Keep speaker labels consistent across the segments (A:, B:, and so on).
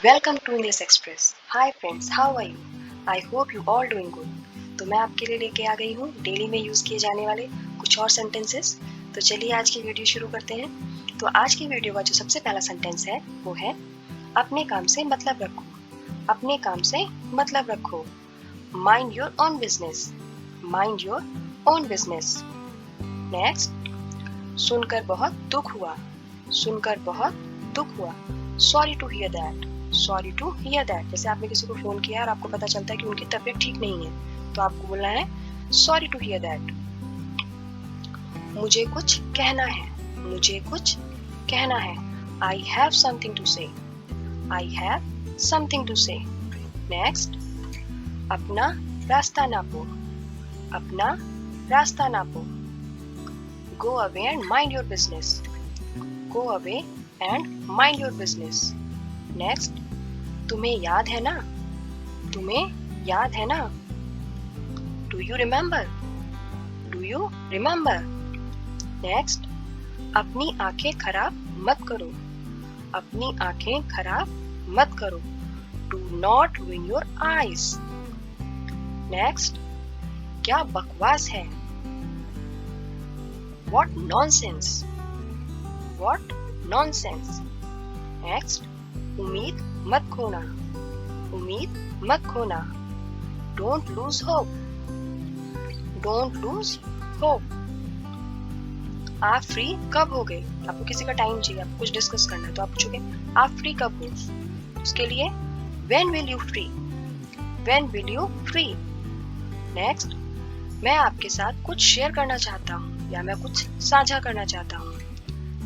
A: Welcome to English Express. Hi friends, how are you? I hope you all doing good. तो मैं आपके लिए लेके आ गई हूँ डेली में यूज़ किए जाने वाले कुछ और सेंटेंसेस। तो चलिए आज की वीडियो शुरू करते हैं। तो आज की वीडियो का जो सबसे पहला सेंटेंस है वो है अपने काम से मतलब रखो। अपने काम से मतलब रखो। Mind your own business. Mind your own business. Next, सुनकर बहुत दुख हुआ। सुनकर बहुत दुख हुआ। Sorry to hear that. Sorry to hear that. जैसे आपने किसी को फोन किया और आपको पता चलता है कि उनकी तबीयत ठीक नहीं है, तो आपको बोलना है सॉरी टू हियर दैट। मुझे कुछ कहना है। मुझे कुछ कहना है। आई हैव समथिंग टू से। आई हैव समथिंग टू से। नेक्स्ट, अपना रास्ता नापो। अपना रास्ता नापो। Go away and mind your business. Go away and mind your business. Next, तुम्हें याद है ना? तुम्हें याद है ना? Do you remember? Do you remember? Next, अपनी आंखें खराब मत करो। अपनी आंखें खराब मत करो। Do not ruin your eyes. Next, क्या बकवास है? What nonsense! What nonsense! Next, उम्मीद मत खोना। उम्मीद मत खोना। Don't lose hope. Don't lose hope. आप फ्री कब हो गए? आपको किसी का टाइम चाहिए, आपको कुछ डिस्कस करना है, तो आप पूछोगे आप फ्री कब हो? उसके लिए When will you free? When will you free? Next, मैं आपके साथ कुछ शेयर करना चाहता हूँ या मैं कुछ साझा करना चाहता हूँ।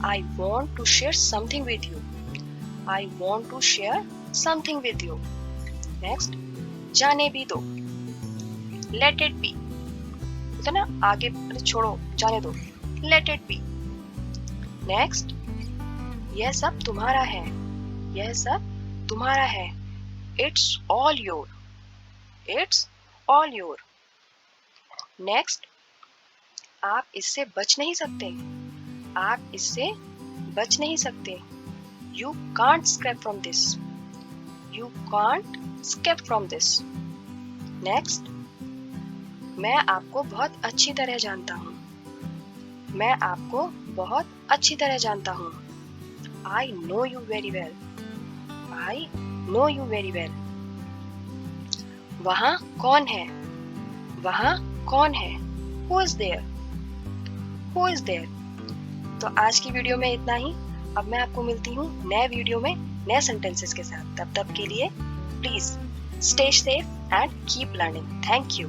A: I want to share something with you. I want to share something with you. Next, जाने भी दो। Let it be. तो ना आगे छोड़ो, जाने दो। Let it be. Next, यह सब तुम्हारा है। यह सब तुम्हारा है। It's all your. It's all your. Next, आप इससे बच नहीं सकते। आप इससे बच नहीं सकते। You can't escape from this. You can't escape from this. Next, मैं आपको बहुत अच्छी तरह जानता हूँ। मैं आपको बहुत अच्छी तरह जानता हूँ। I know you very well. I know you very well. वहाँ कौन है? वहाँ कौन है? Who is there? Who is there? तो आज की वीडियो में इतना ही। अब मैं आपको मिलती हूँ नए वीडियो में नए सेंटेंसेस के साथ। तब तक के लिए please stay safe and keep learning. Thank you.